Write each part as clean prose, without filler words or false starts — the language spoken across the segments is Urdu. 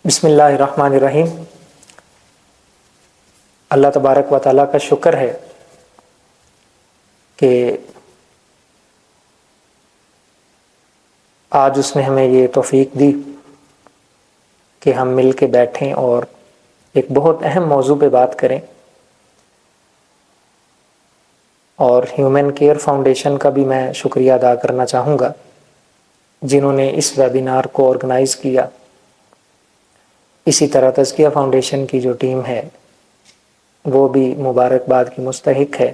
بسم اللہ الرحمن الرحیم۔ اللہ تبارک و تعالیٰ کا شکر ہے کہ آج اس نے ہمیں یہ توفیق دی کہ ہم مل کے بیٹھیں اور ایک بہت اہم موضوع پہ بات کریں، اور ہیومن کیئر فاؤنڈیشن کا بھی میں شکریہ ادا کرنا چاہوں گا جنہوں نے اس ویبینار کو آرگنائز کیا۔ اسی طرح تزکیہ فاؤنڈیشن کی جو ٹیم ہے وہ بھی مبارکباد کی مستحق ہے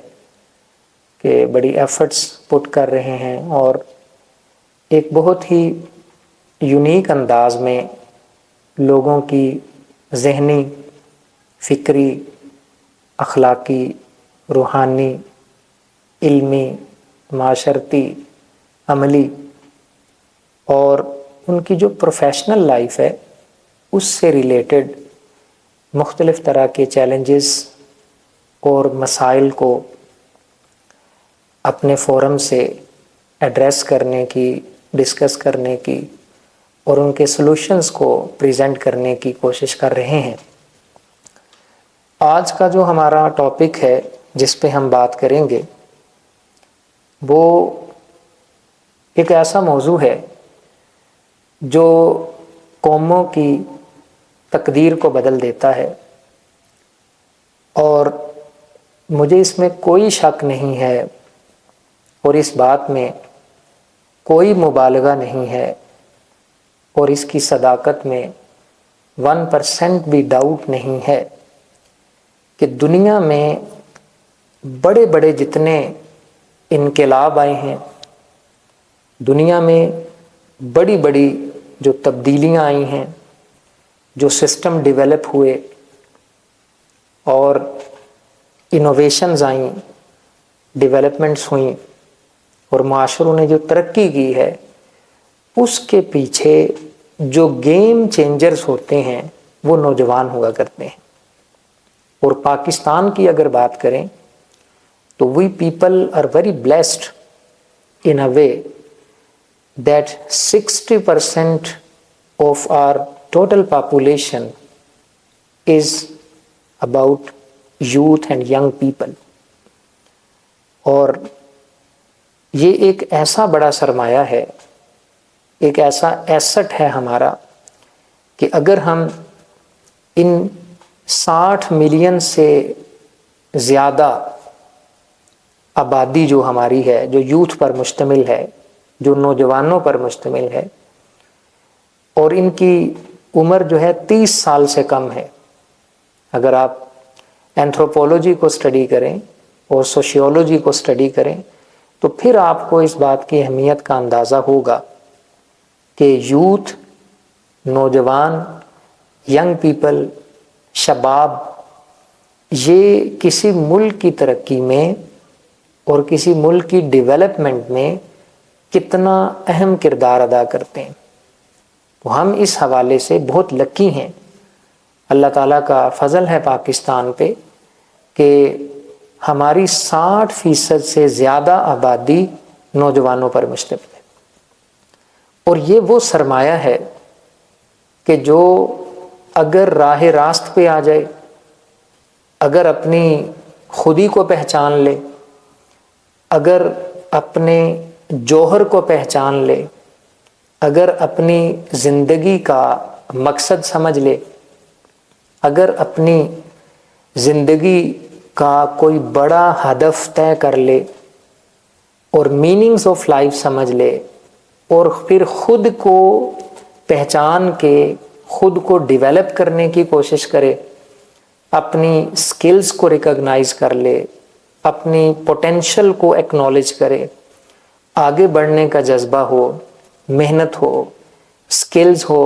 کہ بڑی ایفرٹس پٹ کر رہے ہیں اور ایک بہت ہی یونیک انداز میں لوگوں کی ذہنی، فکری، اخلاقی، روحانی، علمی، معاشرتی، عملی اور ان کی جو پروفیشنل لائف ہے اس سے ریلیٹڈ مختلف طرح کے چیلنجز اور مسائل کو اپنے فورم سے ایڈریس کرنے کی، ڈسکس کرنے کی اور ان کے سلوشنز کو پریزنٹ کرنے کی کوشش کر رہے ہیں۔ آج کا جو ہمارا ٹاپک ہے جس پہ ہم بات کریں گے وہ ایک ایسا موضوع ہے جو قوموں کی تقدیر کو بدل دیتا ہے، اور مجھے اس میں کوئی شک نہیں ہے اور اس بات میں کوئی مبالغہ نہیں ہے اور اس کی صداقت میں 1% بھی ڈاؤٹ نہیں ہے کہ دنیا میں بڑے بڑے جتنے انقلاب آئے ہیں، دنیا میں بڑی بڑی جو تبدیلیاں آئی ہیں، جو سسٹم ڈیولپ ہوئے اور انوویشنز آئیں، ڈیولپمنٹس ہوئیں اور معاشروں نے جو ترقی کی ہے، اس کے پیچھے جو گیم چینجرز ہوتے ہیں وہ نوجوان ہوا کرتے ہیں۔ اور پاکستان کی اگر بات کریں تو we people are very blessed in a way that 60% of our total population is about youth and young people، اور یہ ایک ایسا بڑا سرمایہ ہے، ایک ایسا ایسٹ ہے ہمارا کہ اگر ہم ان 60 ملین سے زیادہ آبادی جو ہماری ہے، جو یوتھ پر مشتمل ہے، جو نوجوانوں پر مشتمل ہے، اور ان کی عمر جو ہے 30 سال سے کم ہے، اگر آپ اینتھروپولوجی کو اسٹڈی کریں اور سوشیولوجی کو اسٹڈی کریں تو پھر آپ کو اس بات کی اہمیت کا اندازہ ہوگا کہ یوتھ، نوجوان، ینگ پیپل، شباب، یہ کسی ملک کی ترقی میں اور کسی ملک کی ڈیولپمنٹ میں کتنا اہم کردار ادا کرتے ہیں۔ تو ہم اس حوالے سے بہت لکی ہیں، اللہ تعالیٰ کا فضل ہے پاکستان پہ کہ ہماری 60% سے زیادہ آبادی نوجوانوں پر مشتمل ہے، اور یہ وہ سرمایہ ہے کہ جو اگر راہ راست پہ آ جائے، اگر اپنی خودی کو پہچان لے، اگر اپنے جوہر کو پہچان لے، اگر اپنی زندگی کا مقصد سمجھ لے، اگر اپنی زندگی کا کوئی بڑا ہدف طے کر لے اور میننگز آف لائف سمجھ لے، اور پھر خود کو پہچان کے خود کو ڈیولپ کرنے کی کوشش کرے، اپنی سکلز کو ریکگنائز کر لے، اپنی پوٹینشل کو ایکنالج کرے، آگے بڑھنے کا جذبہ ہو، محنت ہو، سکلز ہو،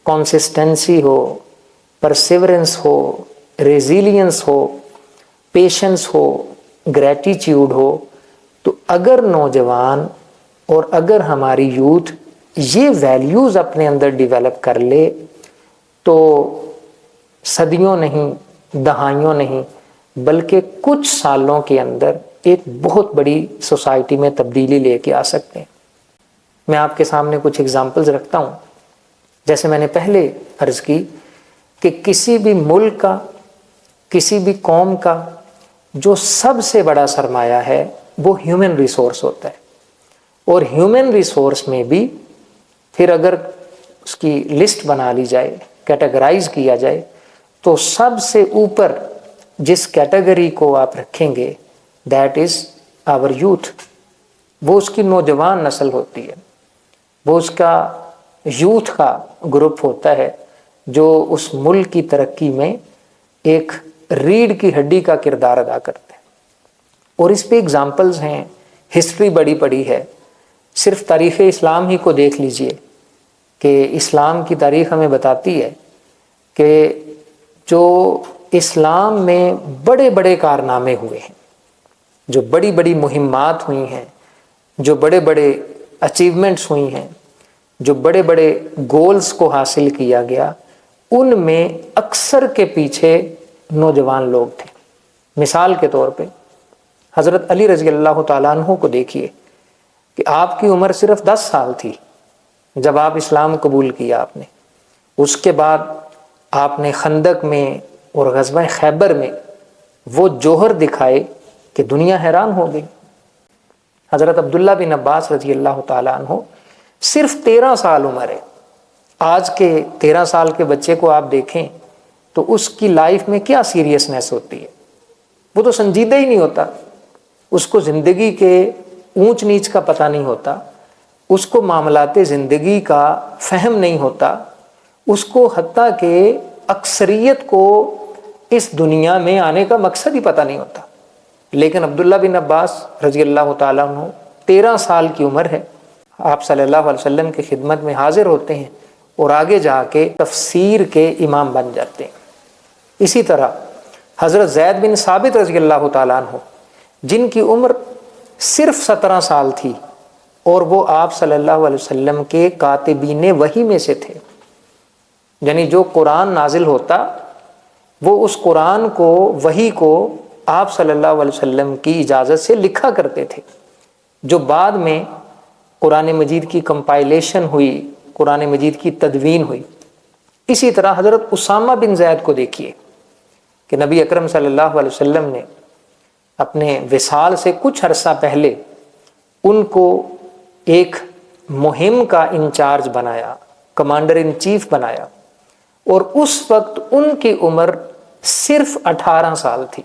کنسسٹنسی ہو، پرسیورنس ہو، ریزیلینس ہو، پیشنس ہو، گریٹیچیوڈ ہو، تو اگر نوجوان اور اگر ہماری یوتھ یہ ویلیوز اپنے اندر ڈیولپ کر لے تو صدیوں نہیں، دہائیوں نہیں، بلکہ کچھ سالوں کے اندر ایک بہت بڑی سوسائٹی میں تبدیلی لے کے آ سکتے ہیں۔ میں آپ کے سامنے کچھ ایگزامپلز رکھتا ہوں۔ جیسے میں نے پہلے عرض کی کہ کسی بھی ملک کا، کسی بھی قوم کا جو سب سے بڑا سرمایہ ہے وہ ہیومن ریسورس ہوتا ہے، اور ہیومن ریسورس میں بھی پھر اگر اس کی لسٹ بنا لی جائے، کیٹیگرائز کیا جائے، تو سب سے اوپر جس کیٹیگری کو آپ رکھیں گے دیٹ از آور یوتھ، وہ اس کی نوجوان نسل ہوتی ہے، وہ اس کا یوتھ کا گروپ ہوتا ہے جو اس ملک کی ترقی میں ایک ریڑھ کی ہڈی کا کردار ادا کرتے ہیں۔ اور اس پہ اگزامپلز ہیں، ہسٹری بڑی پڑی ہے، صرف تاریخ اسلام ہی کو دیکھ لیجئے کہ اسلام کی تاریخ ہمیں بتاتی ہے کہ جو اسلام میں بڑے بڑے کارنامے ہوئے ہیں، جو بڑی بڑی مہمات ہوئی ہیں، جو بڑے بڑے اچیومنٹس ہوئی ہیں، جو بڑے بڑے گولز کو حاصل کیا گیا، ان میں اکثر کے پیچھے نوجوان لوگ تھے۔ مثال کے طور پہ حضرت علی رضی اللہ تعالیٰ عنہ کو دیکھیے کہ آپ کی عمر صرف 10 سال تھی جب آپ اسلام قبول کیا آپ نے۔ اس کے بعد آپ نے خندق میں اور غزوہ خیبر میں وہ جوہر دکھائے کہ دنیا حیران ہو گئی۔ حضرت عبداللہ بن عباس رضی اللہ تعالیٰ عنہ صرف 13 سال عمر ہے۔ آج کے 13 سال کے بچے کو آپ دیکھیں تو اس کی لائف میں کیا سیریسنیس ہوتی ہے، وہ تو سنجیدہ ہی نہیں ہوتا، اس کو زندگی کے اونچ نیچ کا پتہ نہیں ہوتا، اس کو معاملات زندگی کا فہم نہیں ہوتا، اس کو حتیٰ کہ اکثریت کو اس دنیا میں آنے کا مقصد ہی پتہ نہیں ہوتا۔ لیکن عبداللہ بن عباس رضی اللہ تعالیٰ عنہ 13 سال کی عمر ہے، آپ صلی اللہ علیہ وسلم کی خدمت میں حاضر ہوتے ہیں اور آگے جا کے تفسیر کے امام بن جاتے ہیں۔ اسی طرح حضرت زید بن ثابت رضی اللہ تعالیٰ عنہ جن کی عمر صرف 17 سال تھی، اور وہ آپ صلی اللہ علیہ وسلم کے کاتبین وحی میں سے تھے، یعنی جو قرآن نازل ہوتا وہ اس قرآن کو، وحی کو آپ صلی اللہ علیہ وسلم کی اجازت سے لکھا کرتے تھے، جو بعد میں قرآن مجید کی کمپائلیشن ہوئی، قرآن مجید کی تدوین ہوئی۔ اسی طرح حضرت اسامہ بن زید کو دیکھیے کہ نبی اکرم صلی اللہ علیہ وسلم نے اپنے وصال سے کچھ عرصہ پہلے ان کو ایک مہم کا انچارج بنایا، کمانڈر ان چیف بنایا، اور اس وقت ان کی عمر صرف 18 سال تھی،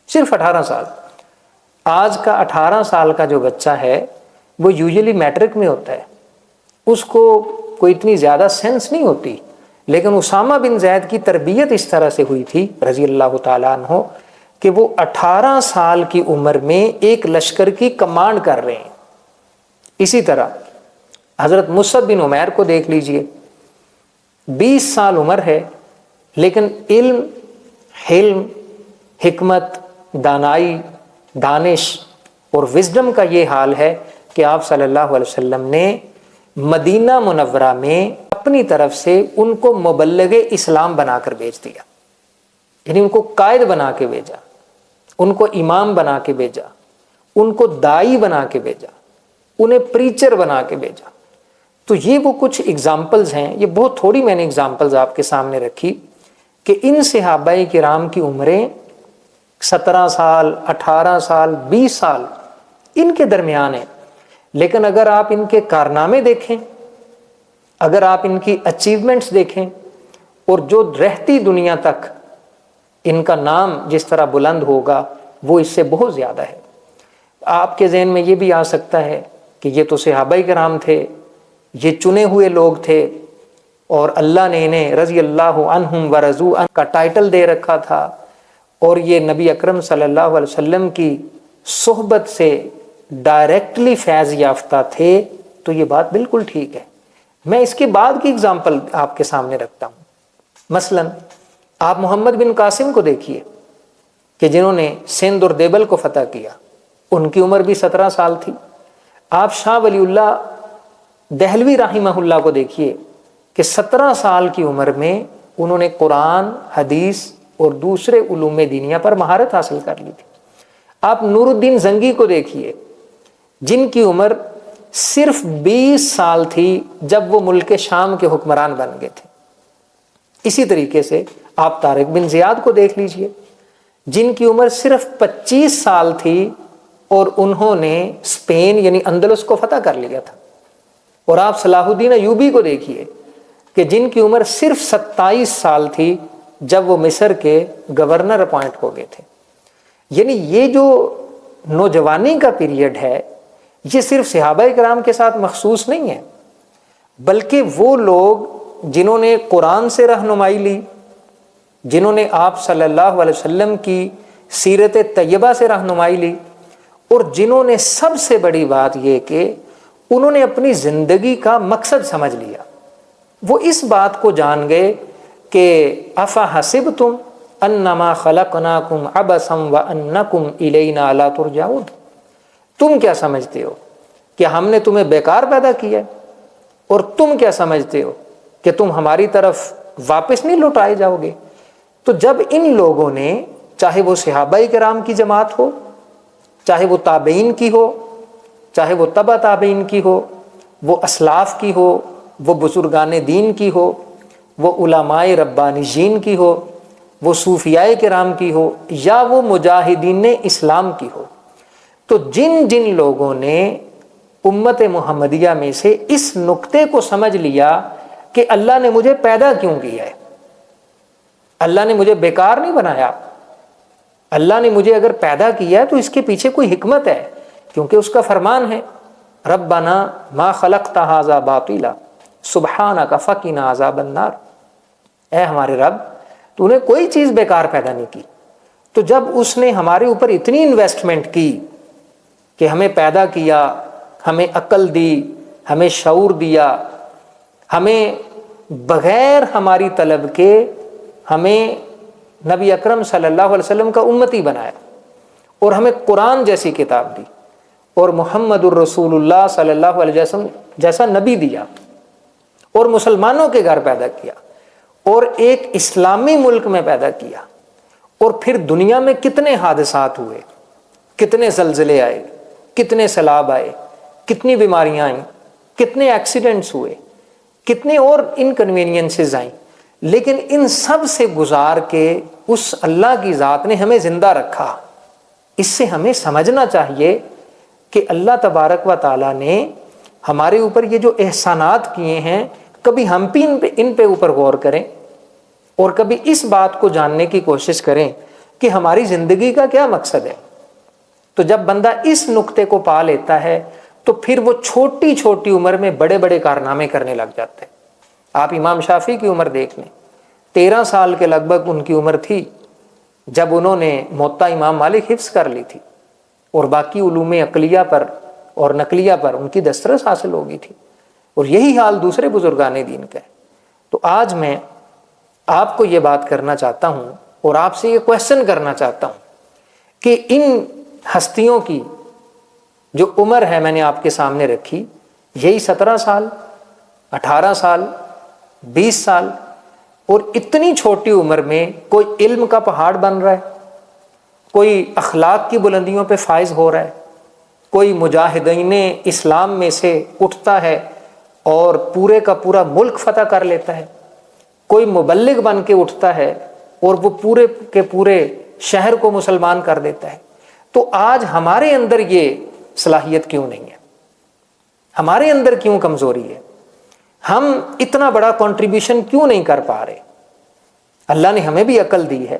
صرف 18 سال۔ آج کا 18 سال کا جو بچہ ہے وہ یوزلی میٹرک میں ہوتا ہے، اس کو کوئی اتنی زیادہ سینس نہیں ہوتی، لیکن اسامہ بن زید کی تربیت اس طرح سے ہوئی تھی رضی اللہ تعالیٰ عنہ کہ وہ 18 سال کی عمر میں ایک لشکر کی کمانڈ کر رہے ہیں۔ اسی طرح حضرت مصعب بن عمیر کو دیکھ لیجئے، 20 سال عمر ہے، لیکن علم، حلم، حکمت، دانائی، دانش اور وزڈم کا یہ حال ہے کہ آپ صلی اللہ علیہ وسلم نے مدینہ منورہ میں اپنی طرف سے ان کو مبلغ اسلام بنا کر بھیج دیا، یعنی ان کو قائد بنا کے بھیجا، ان کو امام بنا کے بھیجا، ان کو دائی بنا کے بھیجا، انہیں پریچر بنا کے بھیجا۔ تو یہ وہ کچھ اگزامپلز ہیں، یہ بہت تھوڑی میں نے اگزامپلز آپ کے سامنے رکھی کہ ان صحابہ کرام کی عمریں 17 سال، 18 سال، 20 سال ان کے درمیان ہیں، لیکن اگر آپ ان کے کارنامے دیکھیں، اگر آپ ان کی اچیومنٹس دیکھیں، اور جو رہتی دنیا تک ان کا نام جس طرح بلند ہوگا وہ اس سے بہت زیادہ ہے۔ آپ کے ذہن میں یہ بھی آ سکتا ہے کہ یہ تو صحابہ کرام تھے، یہ چنے ہوئے لوگ تھے، اور اللہ نے انہیں رضی اللہ عنہم ورضوا عنہ کا ٹائٹل دے رکھا تھا، اور یہ نبی اکرم صلی اللہ علیہ وسلم کی صحبت سے ڈائریکٹلی فیض یافتہ تھے، تو یہ بات بالکل ٹھیک ہے۔ میں اس کے بعد کی اگزامپل آپ کے سامنے رکھتا ہوں۔ مثلا آپ محمد بن قاسم کو دیکھیے کہ جنہوں نے سندھ اور دیبل کو فتح کیا، ان کی عمر بھی 17 سال تھی۔ آپ شاہ ولی اللہ دہلوی رحمہ اللہ کو دیکھیے کہ 17 سال کی عمر میں انہوں نے قرآن، حدیث اور دوسرے علوم دینیہ پر مہارت حاصل کر لی تھی۔ آپ نور الدین زنگی کو دیکھیے جن کی عمر صرف 20 سال تھی جب وہ ملک شام کے حکمران بن گئے تھے۔ اسی طریقے سے آپ طارق بن زیاد کو دیکھ لیجئے، جن کی عمر صرف 25 سال تھی اور انہوں نے اسپین یعنی اندلس کو فتح کر لیا تھا۔ اور آپ صلاح الدین ایوبی کو دیکھیے کہ جن کی عمر صرف 27 سال تھی جب وہ مصر کے گورنر اپوائنٹ ہو گئے تھے۔ یعنی یہ جو نوجوانی کا پیریڈ ہے یہ صرف صحابہ کرام کے ساتھ مخصوص نہیں ہے، بلکہ وہ لوگ جنہوں نے قرآن سے رہنمائی لی، جنہوں نے آپ صلی اللہ علیہ وسلم کی سیرت طیبہ سے رہنمائی لی، اور جنہوں نے سب سے بڑی بات یہ کہ انہوں نے اپنی زندگی کا مقصد سمجھ لیا۔ وہ اس بات کو جان گئے کہ افحسبتم انما خلقناکم عبثا وانکم الینا لا ترجعون، تم کیا سمجھتے ہو کہ ہم نے تمہیں بیکار پیدا کیا ہے، اور تم کیا سمجھتے ہو کہ تم ہماری طرف واپس نہیں لوٹائے جاؤ گے؟ تو جب ان لوگوں نے، چاہے وہ صحابہ کرام کی جماعت ہو، چاہے وہ تابعین کی ہو، چاہے وہ تبع تابعین کی ہو، وہ اسلاف کی ہو، وہ بزرگان دین کی ہو، وہ علماء ربانیین کی ہو، وہ صوفیاء کرام کی ہو، یا وہ مجاہدین اسلام کی ہو، تو جن جن لوگوں نے امت محمدیہ میں سے اس نقطے کو سمجھ لیا کہ اللہ نے مجھے پیدا کیوں کیا ہے، اللہ نے مجھے بیکار نہیں بنایا، اللہ نے مجھے اگر پیدا کیا ہے تو اس کے پیچھے کوئی حکمت ہے، کیونکہ اس کا فرمان ہے ربنا ما خلقت ھذا باطلا سبحانک فقنا عذاب النار، اے ہمارے رب تو نے کوئی چیز بیکار پیدا نہیں کی۔ تو جب اس نے ہمارے اوپر اتنی انویسٹمنٹ کی کہ ہمیں پیدا کیا، ہمیں عقل دی، ہمیں شعور دیا، ہمیں بغیر ہماری طلب کے ہمیں نبی اکرم صلی اللہ علیہ وسلم کا امتی بنایا، اور ہمیں قرآن جیسی کتاب دی، اور محمد الرسول اللہ صلی اللہ علیہ وسلم جیسا نبی دیا، اور مسلمانوں کے گھر پیدا کیا، اور ایک اسلامی ملک میں پیدا کیا، اور پھر دنیا میں کتنے حادثات ہوئے، کتنے زلزلے آئے، کتنے سیلاب آئے، کتنی بیماریاں آئیں، کتنے ایکسیڈنٹس ہوئے، کتنے اور انکنوینئنسز آئیں، لیکن ان سب سے گزار کے اس اللہ کی ذات نے ہمیں زندہ رکھا۔ اس سے ہمیں سمجھنا چاہیے کہ اللہ تبارک و تعالیٰ نے ہمارے اوپر یہ جو احسانات کیے ہیں، کبھی ہم بھی ان پہ اوپر غور کریں، اور کبھی اس بات کو جاننے کی کوشش کریں کہ ہماری زندگی کا کیا مقصد ہے۔ تو جب بندہ اس نقطے کو پا لیتا ہے تو پھر وہ چھوٹی چھوٹی عمر میں بڑے بڑے کارنامے کرنے لگ جاتے ہیں۔ آپ امام شافعی کی عمر دیکھ لیں، 13 سال کے لگ بھگ ان کی عمر تھی جب انہوں نے موطا امام مالک حفظ کر لی تھی، اور باقی علوم عقلیہ پر اور نقلیہ پر ان کی دسترس حاصل ہو گئی تھی، اور یہی حال دوسرے بزرگان دین کا ہے۔ تو آج میں آپ کو یہ بات کرنا چاہتا ہوں اور آپ سے یہ کویسچن کرنا چاہتا ہوں کہ ان ہستیوں کی جو عمر ہے میں نے آپ کے سامنے رکھی، یہی 17 سال، 18 سال، 20 سال، اور اتنی چھوٹی عمر میں کوئی علم کا پہاڑ بن رہا ہے، کوئی اخلاق کی بلندیوں پہ فائز ہو رہا ہے، کوئی مجاہدین اسلام میں سے اٹھتا ہے اور پورے کا پورا ملک فتح کر لیتا ہے، کوئی مبلغ بن کے اٹھتا ہے اور وہ پورے کے پورے شہر کو مسلمان کر دیتا ہے۔ تو آج ہمارے اندر یہ صلاحیت کیوں نہیں ہے؟ ہمارے اندر کیوں کمزوری ہے؟ ہم اتنا بڑا کنٹریبیوشن کیوں نہیں کر پا رہے؟ اللہ نے ہمیں بھی عقل دی ہے،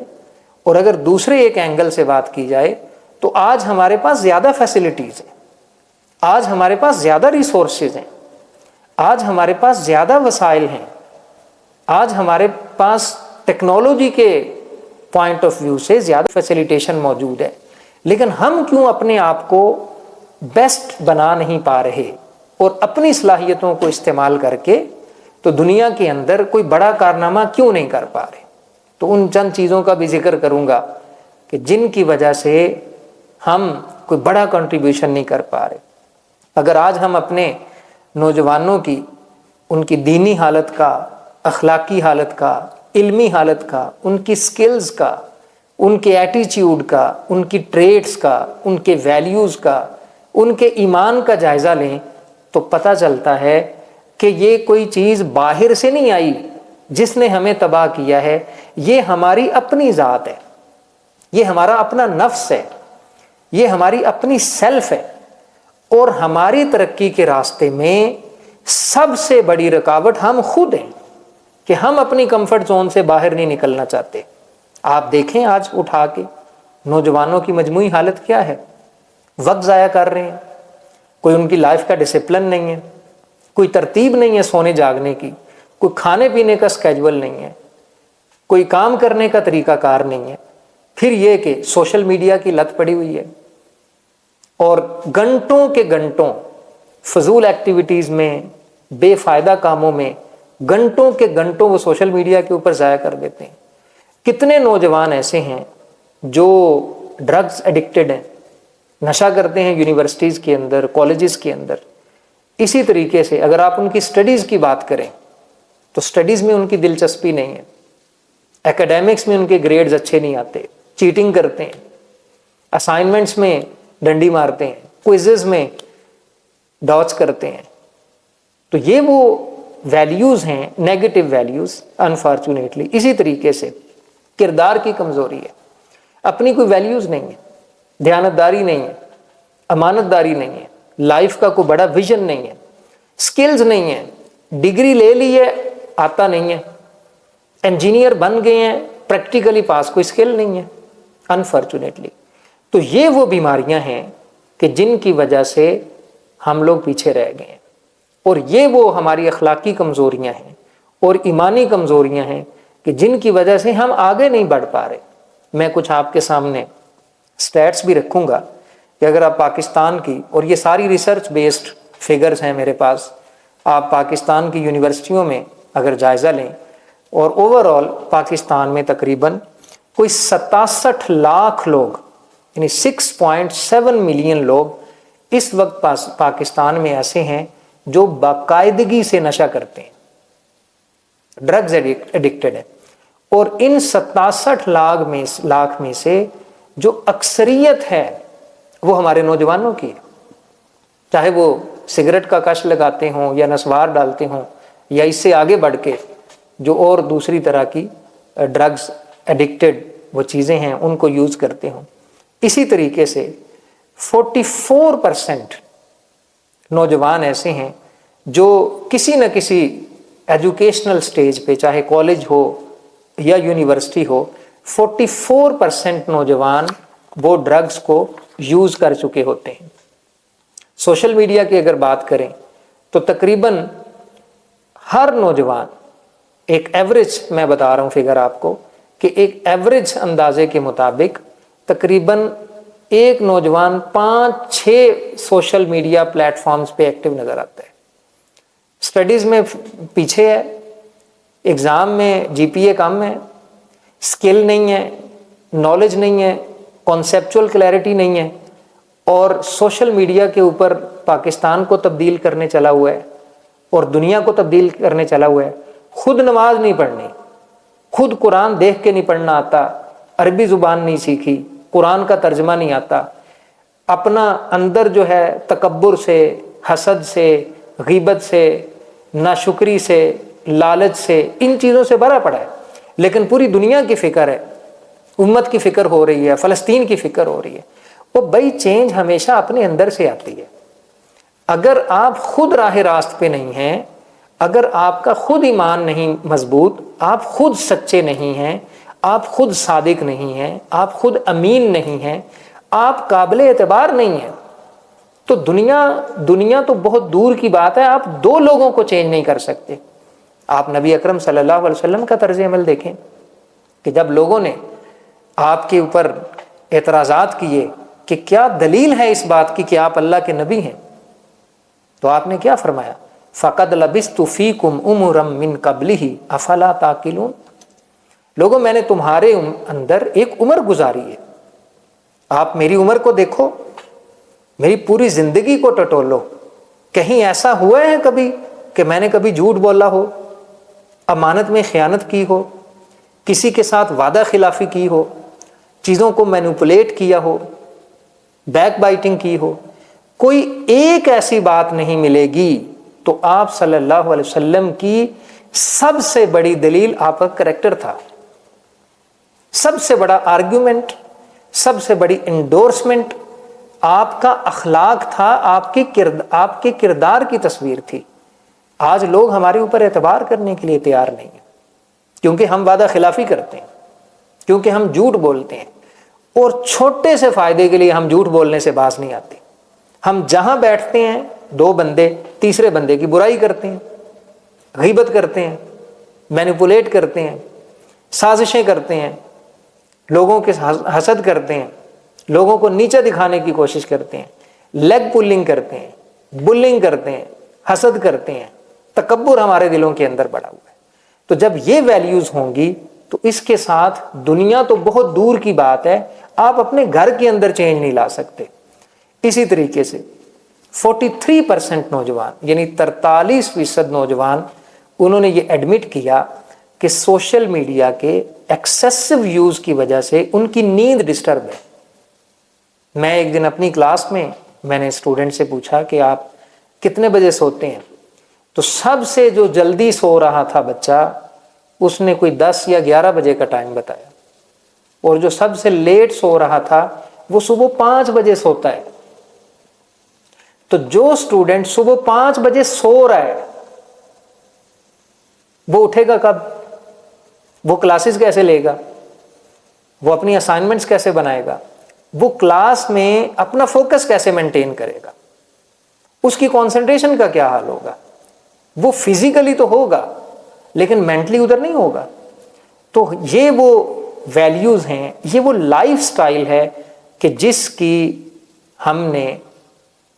اور اگر دوسرے ایک اینگل سے بات کی جائے تو آج ہمارے پاس زیادہ فیسلٹیز ہیں، آج ہمارے پاس زیادہ ریسورسز ہیں، آج ہمارے پاس زیادہ وسائل ہیں، آج ہمارے پاس ٹیکنالوجی کے پوائنٹ آف ویو سے زیادہ فیسیلیٹیشن موجود ہے، لیکن ہم کیوں اپنے آپ کو بیسٹ بنا نہیں پا رہے اور اپنی صلاحیتوں کو استعمال کر کے تو دنیا کے اندر کوئی بڑا کارنامہ کیوں نہیں کر پا رہے؟ تو ان چند چیزوں کا بھی ذکر کروں گا کہ جن کی وجہ سے ہم کوئی بڑا کنٹریبیوشن نہیں کر پا رہے۔ اگر آج ہم اپنے نوجوانوں کی، ان کی دینی حالت کا، اخلاقی حالت کا، علمی حالت کا، ان کی سکلز کا، ان کے ایٹیچیوڈ کا، ان کی ٹریٹس کا، ان کے ویلیوز کا، ان کے ایمان کا جائزہ لیں تو پتہ چلتا ہے کہ یہ کوئی چیز باہر سے نہیں آئی جس نے ہمیں تباہ کیا ہے، یہ ہماری اپنی ذات ہے، یہ ہمارا اپنا نفس ہے، یہ ہماری اپنی سیلف ہے. اور ہماری ترقی کے راستے میں سب سے بڑی رکاوٹ ہم خود ہیں کہ ہم اپنی کمفرٹ زون سے باہر نہیں نکلنا چاہتے. آپ دیکھیں آج اٹھا کے نوجوانوں کی مجموعی حالت کیا ہے، وقت ضائع کر رہے ہیں، کوئی ان کی لائف کا ڈسپلن نہیں ہے، کوئی ترتیب نہیں ہے سونے جاگنے کی، کوئی کھانے پینے کا سکیجول نہیں ہے، کوئی کام کرنے کا طریقہ کار نہیں ہے. پھر یہ کہ سوشل میڈیا کی لت پڑی ہوئی ہے اور گھنٹوں کے گھنٹوں فضول ایکٹیویٹیز میں، بے فائدہ کاموں میں گھنٹوں کے گھنٹوں وہ سوشل میڈیا کے اوپر ضائع کر دیتے ہیں. کتنے نوجوان ایسے ہیں جو ڈرگز ایڈکٹڈ ہیں، نشہ کرتے ہیں یونیورسٹیز کے اندر، کالجز کے اندر. اسی طریقے سے اگر آپ ان کی سٹڈیز کی بات کریں تو سٹڈیز میں ان کی دلچسپی نہیں ہے، ایکیڈیمکس میں ان کے گریڈز اچھے نہیں آتے، چیٹنگ کرتے ہیں، اسائنمنٹس میں ڈنڈی مارتے ہیں، کوئزز میں ڈاچ کرتے ہیں. تو یہ وہ ویلیوز ہیں، نیگیٹو ویلیوز انفارچونیٹلی. اسی طریقے سے کردار کی کمزوری ہے، اپنی کوئی ویلیوز نہیں ہے، دیانتداری نہیں ہے، امانت داری نہیں ہے، لائف کا کوئی بڑا ویژن نہیں ہے، سکلز نہیں ہے، ڈگری لے لی ہے آتا نہیں ہے، انجینئر بن گئے ہیں پریکٹیکلی پاس کوئی سکل نہیں ہے انفارچونیٹلی. تو یہ وہ بیماریاں ہیں کہ جن کی وجہ سے ہم لوگ پیچھے رہ گئے ہیں، اور یہ وہ ہماری اخلاقی کمزوریاں ہیں اور ایمانی کمزوریاں ہیں کہ جن کی وجہ سے ہم آگے نہیں بڑھ پا رہے. میں کچھ آپ کے سامنے سٹیٹس بھی رکھوں گا کہ اگر آپ پاکستان کی، اور یہ ساری ریسرچ بیسڈ فگرز ہیں میرے پاس، آپ پاکستان کی یونیورسٹیوں میں اگر جائزہ لیں اور اوور آل پاکستان میں تقریباً کوئی 67 لاکھ لوگ، یعنی 6.7 ملین لوگ اس وقت پاکستان میں ایسے ہیں جو باقاعدگی سے نشہ کرتے ہیں، ڈرگز ایڈکٹڈ ہے. اور ان 67 لاکھ میں سے جو اکثریت ہے وہ ہمارے نوجوانوں کی ہے، چاہے وہ سگریٹ کا کش لگاتے ہوں یا نسوار ڈالتے ہوں یا اس سے آگے بڑھ کے جو اور دوسری طرح کی ڈرگز ایڈکٹڈ وہ چیزیں ہیں ان کو یوز کرتے ہوں. اسی طریقے سے 44% نوجوان ایسے ہیں جو کسی نہ کسی ایجوکیشنل سٹیج پہ، چاہے کالج ہو یا یونیورسٹی ہو، 44% نوجوان وہ ڈرگز کو یوز کر چکے ہوتے ہیں. سوشل میڈیا کی اگر بات کریں تو تقریباً ہر نوجوان، ایک ایوریج میں بتا رہا ہوں فگر آپ کو، کہ ایک ایوریج اندازے کے مطابق تقریباً ایک نوجوان 5-6 سوشل میڈیا پلیٹ فارمز پہ ایکٹیو نظر آتا ہے. سٹڈیز میں پیچھے ہے، ایگزام میں جی پی اے کم ہے، سکل نہیں ہے، نالج نہیں ہے، کانسیپچول کلیئرٹی نہیں ہے، اور سوشل میڈیا کے اوپر پاکستان کو تبدیل کرنے چلا ہوا ہے اور دنیا کو تبدیل کرنے چلا ہوا ہے. خود نماز نہیں پڑھنی، خود قرآن دیکھ کے نہیں پڑھنا آتا، عربی زبان نہیں سیکھی، قرآن کا ترجمہ نہیں آتا، اپنا اندر جو ہے تکبر سے، حسد سے، غیبت سے، ناشکری سے، لالچ سے، ان چیزوں سے بھرا پڑا ہے. لیکن پوری دنیا کی فکر ہے، امت کی فکر ہو رہی ہے، فلسطین کی فکر ہو رہی ہے. وہ بھائی چینج ہمیشہ اپنے اندر سے آتی ہے. اگر آپ خود راہ راست پہ نہیں ہیں، اگر آپ کا خود ایمان نہیں مضبوط، آپ خود سچے نہیں ہیں، آپ خود صادق نہیں ہیں، آپ خود امین نہیں ہیں، آپ قابل اعتبار نہیں ہیں، تو دنیا تو بہت دور کی بات ہے، آپ 2 لوگوں کو چینج نہیں کر سکتے. آپ نبی اکرم صلی اللہ علیہ وسلم کا طرز عمل دیکھیں کہ جب لوگوں نے آپ کے اوپر اعتراضات کیے کہ کیا دلیل ہے اس بات کی کہ آپ اللہ کے نبی ہیں، تو آپ نے کیا فرمایا؟ فَقَدْ لَبِثْتُ فِيكُمْ أُمُرًا مِّن قَبْلِهِ أَفَلَا تَعْقِلُونَ. لوگوں میں نے تمہارے اندر ایک عمر گزاری ہے، آپ میری عمر کو دیکھو، میری پوری زندگی کو ٹٹولو. کہیں ایسا ہوا ہے کبھی کہ میں نے کبھی جھوٹ بولا ہو، امانت میں خیانت کی ہو، کسی کے ساتھ وعدہ خلافی کی ہو، چیزوں کو مینوپولیٹ کیا ہو، بیک بائٹنگ کی ہو؟ کوئی ایک ایسی بات نہیں ملے گی تو آپ صلی اللہ علیہ وسلم کی سب سے بڑی دلیل آپ کا کریکٹر تھا، سب سے بڑا آرگیومنٹ، سب سے بڑی انڈورسمنٹ آپ کا اخلاق تھا، آپ کے کردار کی تصویر تھی۔ آج لوگ ہمارے اوپر اعتبار کرنے کے لیے تیار نہیں ہیں، کیونکہ ہم وعدہ خلافی کرتے ہیں، کیونکہ ہم جھوٹ بولتے ہیں، اور چھوٹے سے فائدے کے لیے ہم جھوٹ بولنے سے باز نہیں آتے۔ ہم جہاں بیٹھتے ہیں دو بندے تیسرے بندے کی برائی کرتے ہیں، غیبت کرتے ہیں، مینیپولیٹ کرتے ہیں، سازشیں کرتے ہیں، لوگوں کے حسد کرتے ہیں، لوگوں کو نیچے دکھانے کی کوشش کرتے ہیں، لیگ پولنگ کرتے ہیں، بلنگ کرتے ہیں، حسد کرتے ہیں، تکبر ہمارے دلوں کے اندر بڑا ہوا ہے۔ تو جب یہ ویلیوز ہوں گی تو اس کے ساتھ دنیا تو بہت دور کی بات ہے، آپ اپنے گھر کے اندر چینج نہیں لا سکتے۔ اسی طریقے سے 43% نوجوان یعنی 43% نوجوان انہوں نے یہ ایڈمٹ کیا کہ سوشل میڈیا کے ایکسیسو یوز کی وجہ سے ان کی نیند ڈسٹرب ہے۔ میں ایک دن اپنی کلاس میں نے اسٹوڈنٹ سے پوچھا کہ آپ کتنے بجے سوتے ہیں؟ تو سب سے جو جلدی سو رہا تھا بچہ، اس نے کوئی 10 یا 11 بجے کا ٹائم بتایا، اور جو سب سے لیٹ سو رہا تھا وہ صبح 5 بجے سوتا ہے۔ تو جو اسٹوڈنٹ صبح 5 بجے سو رہا ہے وہ اٹھے گا کب؟ وہ کلاسز کیسے لے گا؟ وہ اپنی اسائنمنٹس کیسے بنائے گا؟ وہ کلاس میں اپنا فوکس کیسے مینٹین کرے گا؟ اس کی کانسنٹریشن کا کیا حال ہوگا؟ وہ فزیکلی تو ہوگا لیکن مینٹلی ادھر نہیں ہوگا۔ تو یہ وہ ویلیوز ہیں، یہ وہ لائف سٹائل ہے کہ جس کی ہم نے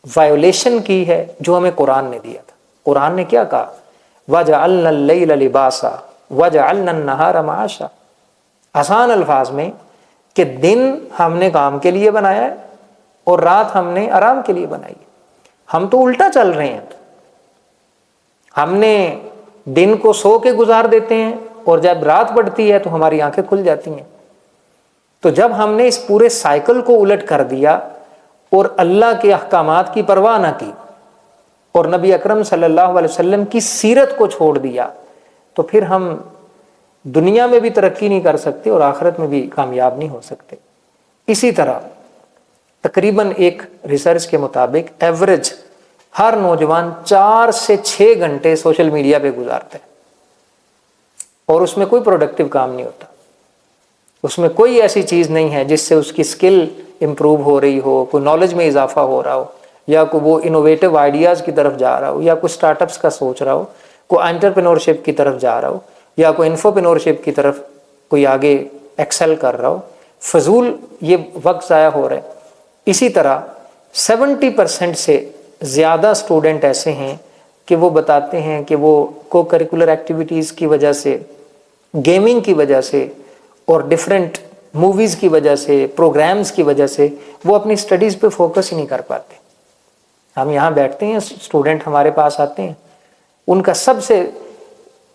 وائولیشن کی ہے، جو ہمیں قرآن نے دیا تھا۔ قرآن نے کیا کہا؟ وَجَعَلْنَا اللَّيْلَ لِبَاسًا وَجَعَلْنَا النَّهَارَ مَعَاشًا، آسان الفاظ میں کہ دن ہم نے کام کے لیے بنایا ہے اور رات ہم نے آرام کے لیے بنائی ہے۔ ہم تو الٹا چل رہے ہیں، ہم نے دن کو سو کے گزار دیتے ہیں اور جب رات پڑتی ہے تو ہماری آنکھیں کھل جاتی ہیں۔ تو جب ہم نے اس پورے سائیکل کو الٹ کر دیا اور اللہ کے احکامات کی پرواہ نہ کی اور نبی اکرم صلی اللہ علیہ وسلم کی سیرت کو چھوڑ دیا، تو پھر ہم دنیا میں بھی ترقی نہیں کر سکتے اور آخرت میں بھی کامیاب نہیں ہو سکتے۔ اسی طرح تقریباً ایک ریسرچ کے مطابق ایوریج ہر نوجوان 4 سے 6 گھنٹے سوشل میڈیا پہ گزارتا ہے، اور اس میں کوئی پروڈکٹیو کام نہیں ہوتا، اس میں کوئی ایسی چیز نہیں ہے جس سے اس کی سکل امپروو ہو رہی ہو، کوئی نالج میں اضافہ ہو رہا ہو، یا کوئی وہ انوویٹو آئیڈیاز کی طرف جا رہا ہو، یا کوئی اسٹارٹ اپس کا سوچ رہا ہو، کوئی انٹرپرینورشپ کی طرف جا رہا ہو، یا کوئی انفوپرینورشپ کی طرف کوئی آگے ایکسل کر رہا ہو۔ فضول یہ وقت ضائع ہو رہا ہے۔ اسی طرح 70% سے زیادہ اسٹوڈنٹ ایسے ہیں کہ وہ بتاتے ہیں کہ وہ کو کریکولر ایکٹیویٹیز کی وجہ سے، گیمنگ کی وجہ سے اور ڈفرینٹ موویز کی وجہ سے، پروگرامز کی وجہ سے وہ اپنی اسٹڈیز پہ فوکس ہی نہیں کر پاتے۔ ہم یہاں بیٹھتے ہیں، اسٹوڈنٹ ہمارے پاس آتے ہیں، ان کا سب سے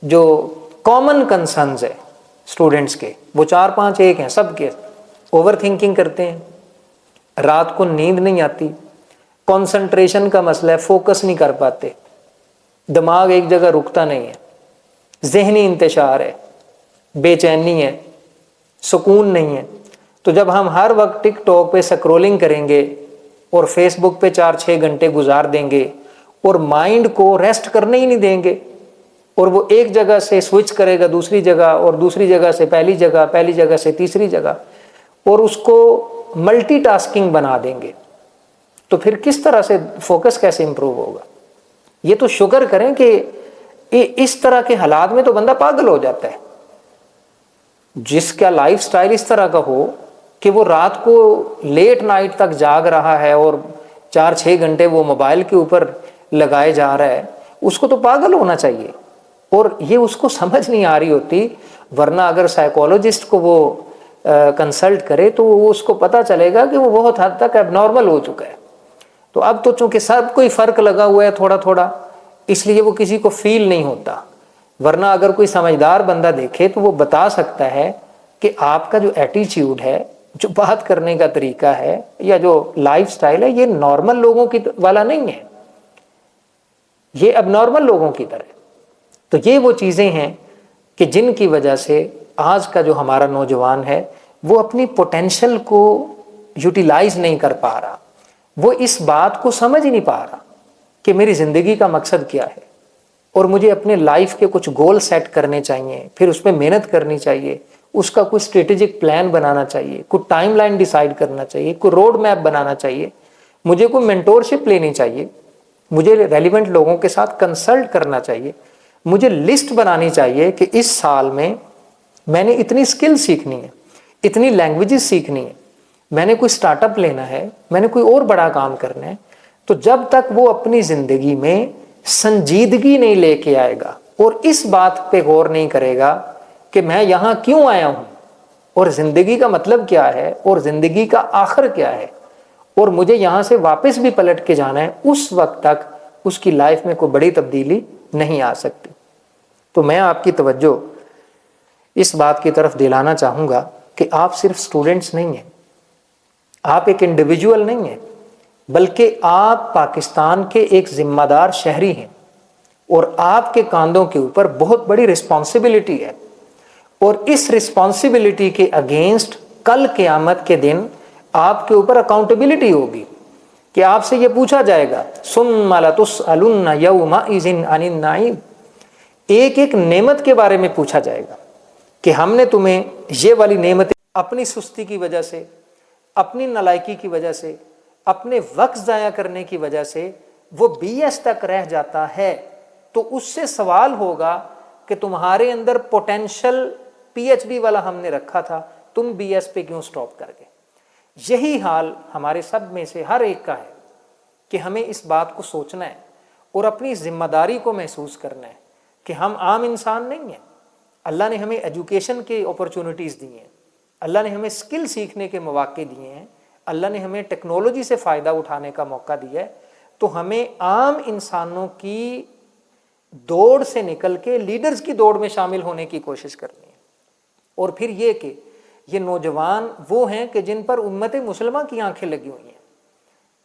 جو کامن کنسرنز ہے اسٹوڈنٹس کے، وہ 4-5 ایک ہیں سب کے۔ اوور تھنکنگ کرتے ہیں، رات کو نیند نہیں آتی، کنسنٹریشن کا مسئلہ ہے، فوکس نہیں کر پاتے، دماغ ایک جگہ رکتا نہیں ہے، ذہنی انتشار ہے، بے چینی ہے، سکون نہیں ہے۔ تو جب ہم ہر وقت ٹک ٹاک پہ سکرولنگ کریں گے اور فیس بک پہ 4-6 گھنٹے گزار دیں گے اور مائنڈ کو ریسٹ کرنے ہی نہیں دیں گے، اور وہ ایک جگہ سے سوئچ کرے گا دوسری جگہ، اور دوسری جگہ سے پہلی جگہ سے تیسری جگہ، اور اس کو ملٹی ٹاسکنگ بنا دیں گے، تو پھر کس طرح سے فوکس کیسے امپروو ہوگا؟ یہ تو شکر کریں کہ اس طرح کے حالات میں تو بندہ پاگل ہو جاتا ہے۔ جس کا لائف سٹائل اس طرح کا ہو کہ وہ رات کو لیٹ نائٹ تک جاگ رہا ہے اور 4-6 گھنٹے وہ موبائل کے اوپر لگائے جا رہا ہے، اس کو تو پاگل ہونا چاہیے، اور یہ اس کو سمجھ نہیں آ رہی ہوتی۔ ورنہ اگر سائیکولوجسٹ کو وہ کنسلٹ کرے تو وہ اس کو پتہ چلے گا کہ وہ بہت حد تک اب نارمل ہو چکا ہے۔ تو اب تو چونکہ سب کوئی فرق لگا ہوا ہے تھوڑا تھوڑا، اس لیے وہ کسی کو فیل نہیں ہوتا۔ ورنہ اگر کوئی سمجھدار بندہ دیکھے تو وہ بتا سکتا ہے کہ آپ کا جو ایٹیچیوڈ ہے جو بات کرنے کا طریقہ ہے یا جو لائف سٹائل ہے، یہ نارمل لوگوں کی والا نہیں ہے، یہ اب نارمل لوگوں کی طرح ہے۔ تو یہ وہ چیزیں ہیں کہ جن کی وجہ سے آج کا جو ہمارا نوجوان ہے وہ اپنی پوٹینشل کو یوٹیلائز نہیں کر پا رہا، وہ اس بات کو سمجھ ہی نہیں پا رہا کہ میری زندگی کا مقصد کیا ہے، اور مجھے اپنے لائف کے کچھ گول سیٹ کرنے چاہیے، پھر اس میں محنت کرنی چاہیے، اس کا کوئی اسٹریٹجک پلان بنانا چاہیے، کوئی ٹائم لائن ڈیسائیڈ کرنا چاہیے، کوئی روڈ میپ بنانا چاہیے، مجھے کوئی مینٹورشپ لینی چاہیے، مجھے ریلیونٹ لوگوں کے ساتھ کنسلٹ کرنا چاہیے، مجھے لسٹ بنانی چاہیے کہ اس سال میں میں نے اتنی اسکل سیکھنی ہے، اتنی لینگویجز سیکھنی ہے، میں نے کوئی اسٹارٹ اپ لینا ہے، میں نے کوئی اور بڑا کام کرنا ہے۔ تو جب تک وہ اپنی زندگی میں سنجیدگی نہیں لے کے آئے گا اور اس بات پہ غور نہیں کرے گا کہ میں یہاں کیوں آیا ہوں، اور زندگی کا مطلب کیا ہے، اور زندگی کا آخر کیا ہے، اور مجھے یہاں سے واپس بھی پلٹ کے جانا ہے، اس وقت تک اس کی لائف میں کوئی بڑی تبدیلی نہیں آ سکتی۔ تو میں آپ کی توجہ اس بات کی طرف دلانا چاہوں گا کہ آپ صرف سٹوڈنٹس نہیں ہیں، آپ ایک انڈیویجول نہیں ہیں، بلکہ آپ پاکستان کے ایک ذمہ دار شہری ہیں، اور آپ کے کاندھوں کے اوپر بہت بڑی رسپانسبلٹی ہے، اور اس رسپانسبلٹی کے اگینسٹ کل قیامت کے دن آپ کے اوپر اکاؤنٹیبلٹی ہوگی کہ آپ سے یہ پوچھا جائے گا ثم لتسألن یومئذ عن النعیم، ایک ایک نعمت کے بارے میں پوچھا جائے گا کہ ہم نے تمہیں یہ والی نعمت اپنی سستی کی وجہ سے، اپنی نالائکی کی وجہ سے، اپنے وقت ضائع کرنے کی وجہ سے وہ BS تک رہ جاتا ہے، تو اس سے سوال ہوگا کہ تمہارے اندر پوٹینشل PhD والا ہم نے رکھا تھا، تم BS پہ کیوں سٹاپ کر گئے؟ یہی حال ہمارے سب میں سے ہر ایک کا ہے کہ ہمیں اس بات کو سوچنا ہے اور اپنی ذمہ داری کو محسوس کرنا ہے کہ ہم عام انسان نہیں ہیں۔ اللہ نے ہمیں ایجوکیشن کے اپرچونٹیز دی ہیں، اللہ نے ہمیں اسکل سیکھنے کے مواقع دیے ہیں، اللہ نے ہمیں ٹیکنالوجی سے فائدہ اٹھانے کا موقع دیا ہے، تو ہمیں عام انسانوں کی دوڑ سے نکل کے لیڈرز کی دوڑ میں شامل ہونے کی کوشش کرنی ہے۔ اور پھر یہ کہ یہ نوجوان وہ ہیں کہ جن پر امت مسلمہ کی آنکھیں لگی ہوئی ہیں،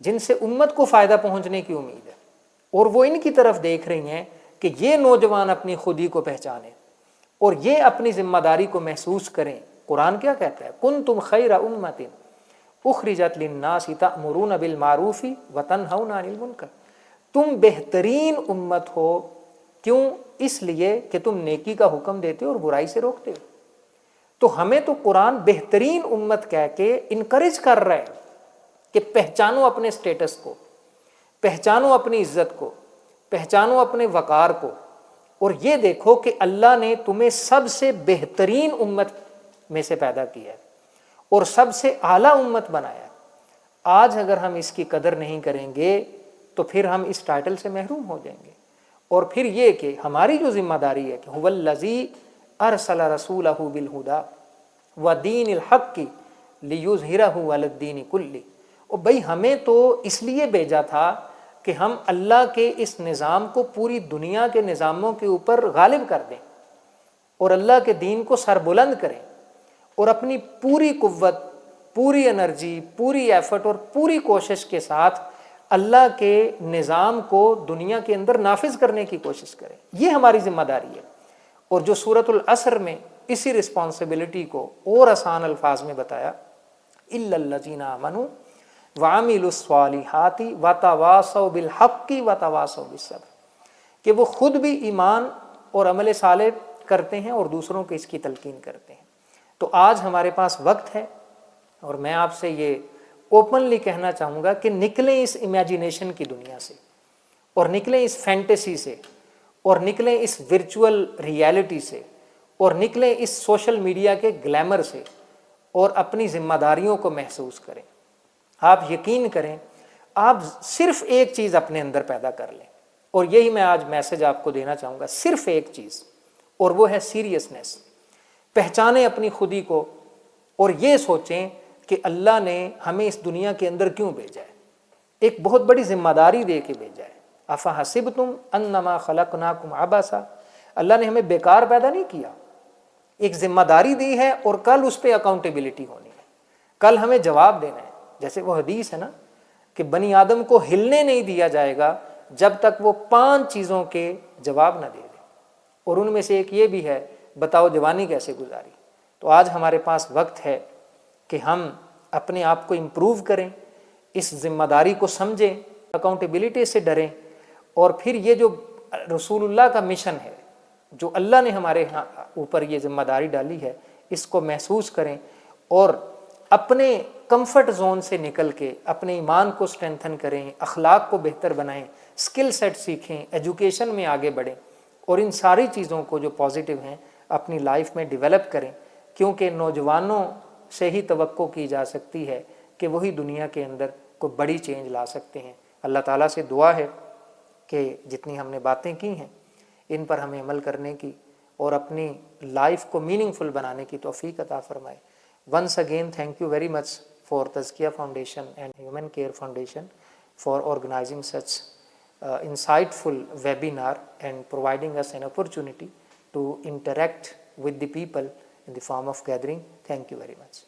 جن سے امت کو فائدہ پہنچنے کی امید ہے، اور وہ ان کی طرف دیکھ رہی ہیں کہ یہ نوجوان اپنی خودی کو پہچانیں اور یہ اپنی ذمہ داری کو محسوس کریں۔ قرآن کیا کہتا ہے؟ کنتم خیر امۃ اخرجت للناس تأمرون بالمعروف وتنہون عن المنکر، تم بہترین امت ہو، کیوں؟ اس لیے کہ تم نیکی کا حکم دیتے ہو اور برائی سے روکتے ہو۔ تو ہمیں تو قرآن بہترین امت کہہ کے انکریج کر رہا ہے کہ پہچانو اپنے سٹیٹس کو، پہچانو اپنی عزت کو، پہچانو اپنے وقار کو، اور یہ دیکھو کہ اللہ نے تمہیں سب سے بہترین امت میں سے پیدا کیا ہے اور سب سے اعلیٰ امت بنایا ہے۔ آج اگر ہم اس کی قدر نہیں کریں گے تو پھر ہم اس ٹائٹل سے محروم ہو جائیں گے۔ اور پھر یہ کہ ہماری جو ذمہ داری ہے کہ هو الذی ارسل رسولہ بالہدی ودین الحق لیظہرہ علی الدین کلہ، اور بھائی ہمیں تو اس لیے بھیجا تھا کہ ہم اللہ کے اس نظام کو پوری دنیا کے نظاموں کے اوپر غالب کر دیں اور اللہ کے دین کو سربلند کریں، اور اپنی پوری قوت، پوری انرجی، پوری ایفرٹ اور پوری کوشش کے ساتھ اللہ کے نظام کو دنیا کے اندر نافذ کرنے کی کوشش کریں۔ یہ ہماری ذمہ داری ہے۔ اور جو سورۃ العصر میں اسی رسپانسبلٹی کو اور آسان الفاظ میں بتایا، الا الذین آمنوا وعملوا الصالحات وتواصوا بالحق وتواصوا بالصبر، کہ وہ خود بھی ایمان اور عمل صالح کرتے ہیں اور دوسروں کو اس کی تلقین کرتے ہیں۔ تو آج ہمارے پاس وقت ہے، اور میں آپ سے یہ اوپنلی کہنا چاہوں گا کہ نکلیں اس امیجینیشن کی دنیا سے، اور نکلیں اس فینٹیسی سے، اور نکلیں اس ورچوئل ریالٹی سے، اور نکلیں اس سوشل میڈیا کے گلیمر سے، اور اپنی ذمہ داریوں کو محسوس کریں۔ آپ یقین کریں، آپ صرف ایک چیز اپنے اندر پیدا کر لیں، اور یہی میں آج میسج آپ کو دینا چاہوں گا، صرف ایک چیز، اور وہ ہے سیریسنس۔ پہچانیں اپنی خودی کو، اور یہ سوچیں کہ اللہ نے ہمیں اس دنیا کے اندر کیوں بھیجا ہے، ایک بہت بڑی ذمہ داری دے کے بھیجا ہے۔ افحسبتم انما خلقناکم عبثا، اللہ نے ہمیں بیکار پیدا نہیں کیا، ایک ذمہ داری دی ہے، اور کل اس پہ اکاؤنٹیبلٹی ہونی ہے۔ کل ہمیں جواب دینا ہے. جیسے وہ حدیث ہے نا کہ بنی آدم کو ہلنے نہیں دیا جائے گا جب تک وہ 5 چیزوں کے جواب نہ دے دے. اور ان میں سے ایک یہ بھی ہے بتاؤ جوانی کیسے گزاری. تو آج ہمارے پاس وقت ہے کہ ہم اپنے آپ کو امپروو کریں, اس ذمہ داری کو سمجھیں, اکاؤنٹیبلٹی سے ڈریں, اور پھر یہ جو رسول اللہ کا مشن ہے, جو اللہ نے ہمارے اوپر یہ ذمہ داری ڈالی ہے, اس کو محسوس کریں اور اپنے کمفرٹ زون سے نکل کے اپنے ایمان کو اسٹرینتھن کریں, اخلاق کو بہتر بنائیں, اسکل سیٹ سیکھیں, ایجوکیشن میں آگے بڑھیں, اور ان ساری چیزوں کو جو پازیٹیو ہیں اپنی لائف میں ڈیولپ کریں, کیونکہ نوجوانوں سے ہی توقع کی جا سکتی ہے کہ وہی دنیا کے اندر کوئی بڑی چینج لا سکتے ہیں. اللہ تعالیٰ سے دعا ہے کہ جتنی ہم نے باتیں کی ہیں ان پر ہمیں عمل کرنے کی اور اپنی لائف کو میننگ فل بنانے کی توفیق عطا فرمائے. Once again thank you very much for Tazkiya foundation and human care foundation for organising such insightful webinar and providing us an opportunity to interact with the people in the form of gathering. Thank you very much.